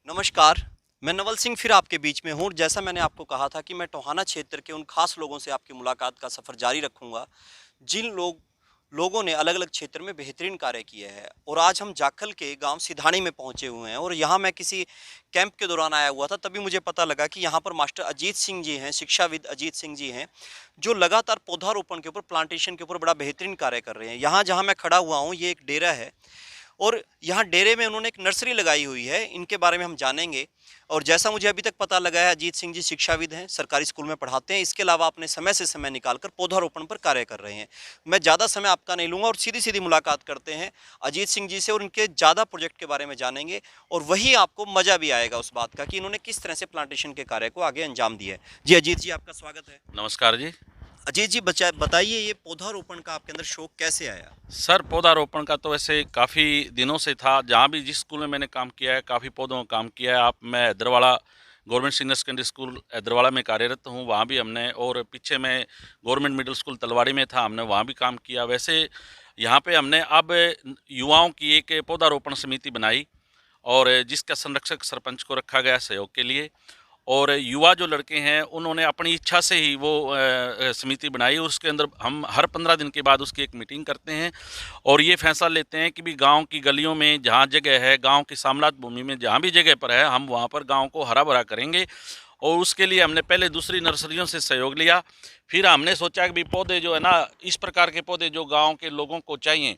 नमस्कार, मैं नवल सिंह फिर आपके बीच में हूँ। जैसा मैंने आपको कहा था कि मैं टोहाना क्षेत्र के उन खास लोगों से आपकी मुलाकात का सफ़र जारी रखूँगा, जिन लोगों ने अलग-अलग क्षेत्र में बेहतरीन कार्य किए हैं। और आज हम जाखल के गाँव सिधानी में पहुँचे हुए हैं और यहाँ मैं किसी कैंप के दौरान आया हुआ था, तभी मुझे पता लगा कि यहाँ पर मास्टर अजीत सिंह जी हैं, शिक्षाविद अजीत सिंह जी हैं, जो लगातार पौधारोपण के ऊपर, प्लांटेशन के ऊपर बड़ा बेहतरीन कार्य कर रहे हैं। यहाँ जहाँ मैं खड़ा हुआ हूँ, ये एक डेरा है और यहाँ डेरे में उन्होंने एक नर्सरी लगाई हुई है, इनके बारे में हम जानेंगे। और जैसा मुझे अभी तक पता लगा है, अजीत सिंह जी शिक्षाविद हैं, सरकारी स्कूल में पढ़ाते हैं, इसके अलावा अपने समय से समय निकालकर पौधारोपण पर कार्य कर रहे हैं। मैं ज़्यादा समय आपका नहीं लूँगा और सीधी-सीधी मुलाकात करते हैं अजीत सिंह जी से और उनके ज़्यादा प्रोजेक्ट के बारे में जानेंगे और वही आपको मज़ा भी आएगा उस बात का कि इन्होंने किस तरह से प्लांटेशन के कार्य को आगे अंजाम दिया है। जी, अजीत जी आपका स्वागत है। नमस्कार जी। अजीत जी बताइए ये पौधारोपण का आपके अंदर शौक कैसे आया? सर पौधारोपण का तो वैसे काफ़ी दिनों से था, जहाँ भी जिस स्कूल में मैंने काम किया है, काफ़ी पौधों का काम किया है। आप मैं हैदरवाड़ा गवर्नमेंट सीनियर सेकेंडरी स्कूल हैदरवाड़ा में कार्यरत हूँ, वहाँ भी हमने और पीछे मैं गवर्नमेंट मिडिल स्कूल तलवाड़ी में था, हमने वहाँ भी काम किया। वैसे यहाँ पे हमने अब युवाओं की एक पौधारोपण समिति बनाई और जिसका संरक्षक सरपंच को रखा गया सहयोग के लिए। और युवा जो लड़के हैं उन्होंने अपनी इच्छा से ही वो समिति बनाई और उसके अंदर हम हर 15 दिन के बाद उसकी एक मीटिंग करते हैं और ये फैसला लेते हैं कि भी गांव की गलियों में जहां जगह है, गांव की सामलात भूमि में जहां भी जगह पर है, हम वहां पर गांव को हरा भरा करेंगे। और उसके लिए हमने पहले दूसरी नर्सरियों से सहयोग लिया। फिर हमने सोचा कि भी पौधे जो है ना, इस प्रकार के पौधे जो गांव के लोगों को चाहिए,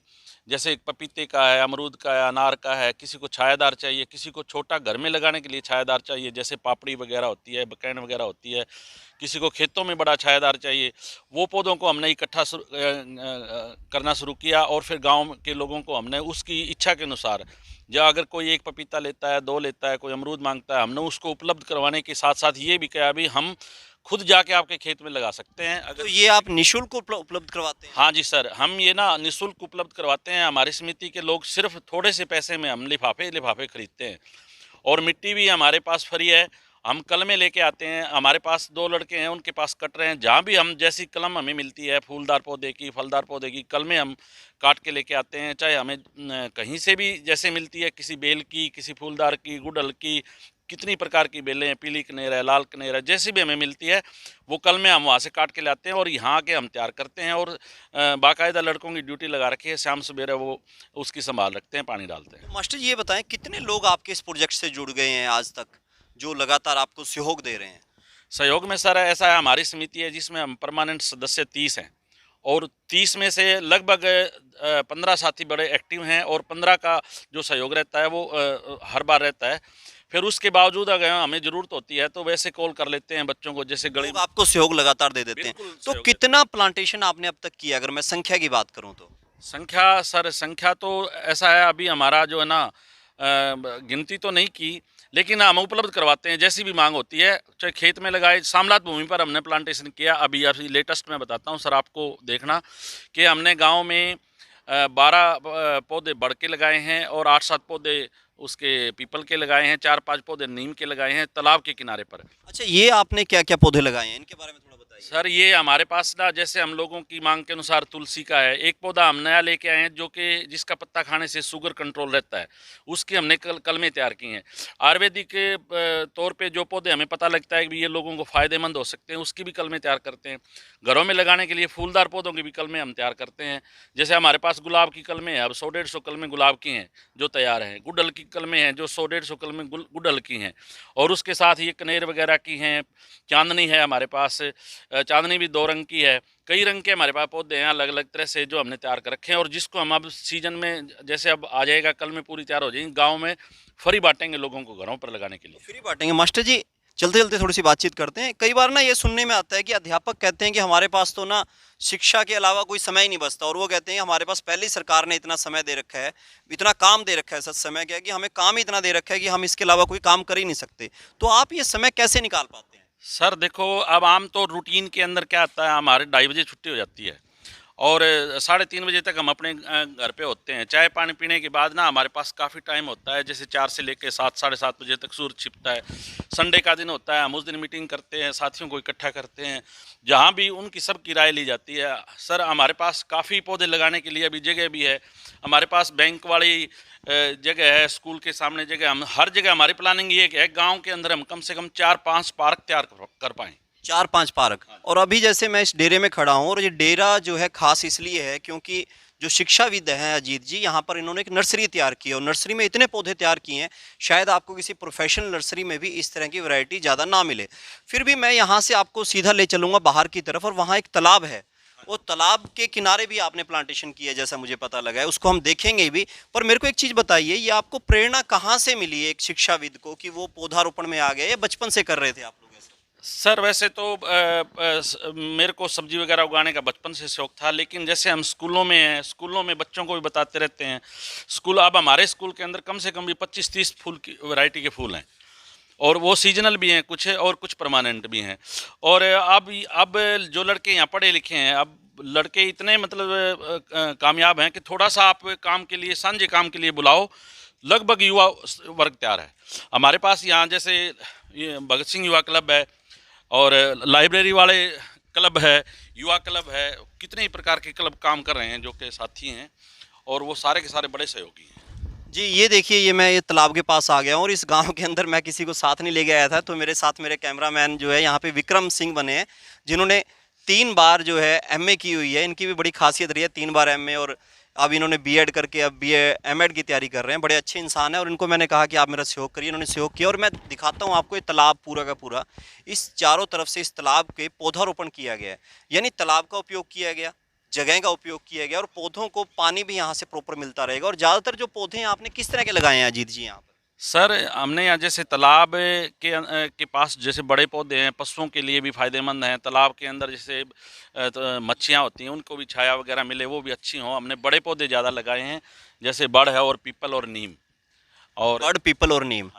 जैसे एक पपीते का है, अमरूद का है, अनार का है, किसी को छायादार चाहिए, किसी को छोटा घर में लगाने के लिए छायादार चाहिए, जैसे पापड़ी वगैरह होती है, बकैन वगैरह होती है, किसी को खेतों में बड़ा छायादार चाहिए। वो पौधों को हमने इकट्ठा करना शुरू किया और फिर गांव के लोगों को हमने उसकी इच्छा के अनुसार, या अगर कोई एक पपीता लेता है, दो लेता है, कोई अमरूद मांगता है, हमने उसको उपलब्ध करवाने के साथ साथ ये भी कहा भी हम खुद जाके आपके खेत में लगा सकते हैं तो अगर। ये आप निःशुल्क उपलब्ध करवाते हैं? हाँ जी सर, हम ये ना निःशुल्क उपलब्ध करवाते हैं। हमारी समिति के लोग सिर्फ थोड़े से पैसे में हम लिफाफे लिफाफे खरीदते हैं और मिट्टी भी हमारे पास फ्री है। हम कलमें लेके आते हैं, हमारे पास 2 लड़के हैं, उनके पास कटरे हैं। जहाँ भी हम जैसी कलम हमें मिलती है, फूलदार पौधे की, फलदार पौधे की कलमें हम काट के लेके आते हैं। चाहे हमें कहीं से भी जैसे मिलती है, किसी बेल की, किसी फूलदार की, गुड़हल की, कितनी प्रकार की बेलें हैं, पीली कनेर है, लाल कनेर है, जैसी भी हमें मिलती है, वो कलमें हम वहाँ से काट के लाते हैं और यहाँ आके हम तैयार करते हैं। और बाकायदा लड़कों की ड्यूटी लगा रखी है, शाम सवेरे वो उसकी संभाल रखते हैं, पानी डालते हैं। तो मास्टर जी ये बताएं कितने लोग आपके इस प्रोजेक्ट से जुड़ गए हैं आज तक, जो लगातार आपको सहयोग दे रहे हैं? सहयोग में सर ऐसा है, हमारी समिति है जिसमें हम परमानेंट सदस्य 30 हैं और 30 में से लगभग 15 साथी बड़े एक्टिव हैं और 15 का जो सहयोग रहता है वो हर बार रहता है। फिर उसके बावजूद अगर हमें ज़रूरत होती है तो वैसे कॉल कर लेते हैं बच्चों को, जैसे गली। लोग आपको सहयोग लगातार दे देते हैं। बिल्कुल तो सहयोग देते हैं। कितना प्लांटेशन आपने अब तक किया, अगर मैं संख्या की बात करूं तो? संख्या सर, संख्या तो ऐसा है, अभी हमारा जो है ना गिनती तो नहीं की, लेकिन हम उपलब्ध करवाते हैं जैसी भी मांग होती है। चाहे खेत में लगाए, सामलात भूमि पर हमने प्लांटेशन किया। अभी अभी लेटेस्ट मैं बताता हूँ सर आपको, देखना कि हमने गांव में 12 पौधे बढ़ के लगाए हैं और 8-7 पौधे उसके पीपल के लगाए हैं, 4-5 पौधे नीम के लगाए हैं तालाब के किनारे पर। अच्छा, ये आपने क्या क्या पौधे लगाए हैं, इनके बारे में थोड़ा बताइए। सर ये हमारे पास ना, जैसे हम लोगों की मांग के अनुसार तुलसी का है, एक पौधा हम नया लेके आए हैं जो कि जिसका पत्ता खाने से शुगर कंट्रोल रहता है, उसकी हमने कलमें तैयार की हैं। आयुर्वेदिक तौर पे जो पौधे हमें पता लगता है कि ये लोगों को फ़ायदेमंद हो सकते हैं, उसकी भी कलमें तैयार करते हैं। घरों में लगाने के लिए फूलदार पौधों की भी कलमें हम तैयार करते हैं। जैसे हमारे पास गुलाब की कलमें हैं, अब 100-150 कलमें गुलाब की हैं जो तैयार हैं। गुड़हल की कलमें हैं जो 100-150 कलमें गुड़हल की हैं और उसके साथ ये कनेर वगैरह की हैं। चांदनी है हमारे पास, चांदनी भी 2 रंग की है। कई रंग के हमारे पास पौधे हैं अलग अलग तरह से जो हमने तैयार कर रखे हैं और जिसको हम अब सीजन में, जैसे अब आ जाएगा, कल में पूरी तैयार हो जाएगी, गाँव में फ्री बांटेंगे लोगों को घरों पर लगाने के लिए। फ्री बांटेंगे। मास्टर जी चलते चलते थोड़ी सी बातचीत करते हैं। कई बार ना ये सुनने में आता है कि अध्यापक कहते हैं कि हमारे पास तो ना शिक्षा के अलावा कोई समय ही नहीं बचता, और वो कहते हैं हमारे पास पहले ही सरकार ने इतना समय दे रखा है, इतना काम दे रखा है, सच समय क्या है कि हमें काम ही इतना दे रखा है कि हम इसके अलावा कोई काम कर ही नहीं सकते। तो आप ये समय कैसे निकाल पाते हैं? सर देखो, अब आम तो रूटीन के अंदर क्या आता है, हमारे 2:30 बजे छुट्टी हो जाती है और 3:30 बजे तक हम अपने घर पे होते हैं। चाय पानी पीने के बाद ना हमारे पास काफ़ी टाइम होता है, जैसे 4 से लेके 7 साढ़े 7 बजे तक सूरज छिपता है। संडे का दिन होता है, हम उस दिन मीटिंग करते हैं, साथियों को इकट्ठा करते हैं, जहाँ भी उनकी सबकी राय ली जाती है। सर हमारे पास काफ़ी पौधे लगाने के लिए अभी जगह भी है। हमारे पास बैंक वाली जगह है, स्कूल के सामने जगह, हम हर जगह हमारी प्लानिंग ये है कि गाँव के अंदर हम कम से कम 4-5 पार्क तैयार कर पाएँ। 4-5 पार्क। और अभी जैसे मैं इस डेरे में खड़ा हूँ और ये डेरा जो है खास इसलिए है क्योंकि जो शिक्षाविद हैं अजीत जी, यहाँ पर इन्होंने एक नर्सरी तैयार की है और नर्सरी में इतने पौधे तैयार किए हैं, शायद आपको किसी प्रोफेशनल नर्सरी में भी इस तरह की वैरायटी ज़्यादा ना मिले। फिर भी मैं यहाँ से आपको सीधा ले चलूँगा बाहर की तरफ और वहाँ एक तालाब है। वो तालाब के किनारे भी आपने प्लांटेशन की है जैसा मुझे पता लगा है, उसको हम देखेंगे भी। पर मेरे को एक चीज़ बताइए, ये आपको प्रेरणा कहाँ से मिली है एक शिक्षाविद को कि वो पौधारोपण में आ गए, या बचपन से कर रहे थे आप लोग ऐसा? सर वैसे तो मेरे को सब्जी वगैरह उगाने का बचपन से शौक था, लेकिन जैसे हम स्कूलों में हैं, स्कूलों में बच्चों को भी बताते रहते हैं। स्कूल अब हमारे स्कूल के अंदर कम से कम भी 25-30 फूल की वैरायटी के फूल हैं, और वो सीजनल भी हैं कुछ और कुछ परमानेंट भी हैं। और अब जो लड़के यहाँ पढ़े लिखे हैं, अब लड़के इतने मतलब कामयाब हैं कि थोड़ा सा आप काम के लिए, सांझे काम के लिए बुलाओ, लगभग युवा वर्ग तैयार है। हमारे पास यहाँ जैसे ये भगत सिंह युवा क्लब है, और लाइब्रेरी वाले क्लब है, युवा क्लब है, कितने ही प्रकार के क्लब काम कर रहे हैं जो कि साथी हैं, और वो सारे के सारे बड़े सहयोगी हैं। जी, ये देखिए, ये मैं ये तालाब के पास आ गया हूँ और इस गांव के अंदर मैं किसी को साथ नहीं ले गया था, तो मेरे साथ मेरे कैमरामैन जो है यहाँ पे विक्रम सिंह बने हैं, जिन्होंने 3 बार जो है एमए की हुई है। इनकी भी बड़ी खासियत रही है, 3 बार एमए, और अब इन्होंने बीएड करके अब बीए एमएड की तैयारी कर रहे हैं। बड़े अच्छे इंसान हैं और इनको मैंने कहा कि आप मेरा सहयोग करिए, इन्होंने सहयोग किया। और मैं दिखाता हूँ आपको ये तालाब पूरा का पूरा, इस चारों तरफ से इस तालाब के पौधारोपण किया गया है, यानी तालाब का उपयोग किया गया, जगह का उपयोग किया गया, और पौधों को पानी भी यहाँ से प्रॉपर मिलता रहेगा। और ज़्यादातर जो पौधे हैं आपने किस तरह के लगाए हैं अजीत जी यहाँ पर? सर हमने यहाँ जैसे तालाब के पास जैसे बड़े पौधे हैं, पशुओं के लिए भी फायदेमंद हैं। तालाब के अंदर जैसे तो मच्छियाँ होती हैं, उनको भी छाया वगैरह मिले, वो भी अच्छी हों। हमने बड़े पौधे ज़्यादा लगाए हैं, जैसे बड़ है और पीपल और नीम। और बड़, पीपल और नीम।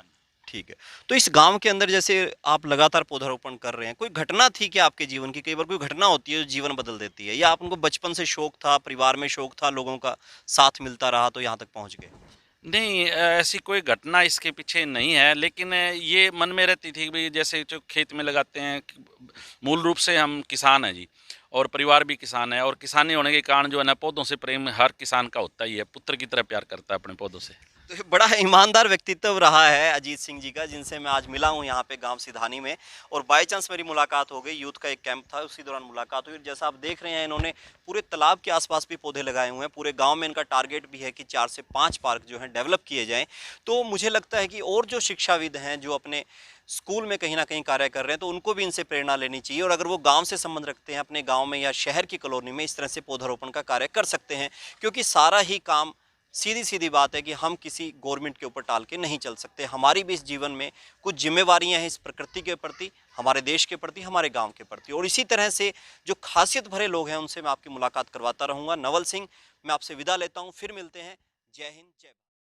ठीक है। तो इस गांव के अंदर जैसे आप लगातार पौधारोपण कर रहे हैं, कोई घटना थी क्या आपके जीवन की? कई बार कोई घटना होती है जो जीवन बदल देती है, या आप उनको बचपन से शौक था, परिवार में शौक था, लोगों का साथ मिलता रहा तो यहाँ तक पहुँच गए? नहीं, ऐसी कोई घटना इसके पीछे नहीं है, लेकिन ये मन में रहती थी कि जैसे जो खेत में लगाते हैं, मूल रूप से हम किसान हैं जी, और परिवार भी किसान है, और किसानी होने के कारण जो है ना, पौधों से प्रेम हर किसान का होता ही है, पुत्र की तरह प्यार करता है अपने पौधों से। तो ये बड़ा ईमानदार व्यक्तित्व रहा है अजीत सिंह जी का, जिनसे मैं आज मिला हूँ यहाँ पे गांव सिधानी में, और बाय चांस मेरी मुलाकात हो गई। यूथ का एक कैंप था, उसी दौरान मुलाकात हुई। जैसा आप देख रहे हैं, इन्होंने पूरे तालाब के आसपास भी पौधे लगाए हुए हैं। पूरे गांव में इनका टारगेट भी है कि 4 से 5 पार्क जो हैं डेवलप किए जाएँ। तो मुझे लगता है कि और जो शिक्षाविद हैं, जो अपने स्कूल में कहीं ना कहीं कार्य कर रहे हैं, तो उनको भी इनसे प्रेरणा लेनी चाहिए। और अगर वो गांव से संबंध रखते हैं, अपने गांव में या शहर की कॉलोनी में इस तरह से पौधारोपण का कार्य कर सकते हैं, क्योंकि सारा ही काम, सीधी सीधी बात है कि हम किसी गवर्नमेंट के ऊपर टाल के नहीं चल सकते। हमारी भी इस जीवन में कुछ जिम्मेवारियां हैं, इस प्रकृति के प्रति, हमारे देश के प्रति, हमारे गांव के प्रति। और इसी तरह से जो खासियत भरे लोग हैं, उनसे मैं आपकी मुलाकात करवाता रहूँगा। नवल सिंह, मैं आपसे विदा लेता हूँ, फिर मिलते हैं। जय हिंद, जय भारत।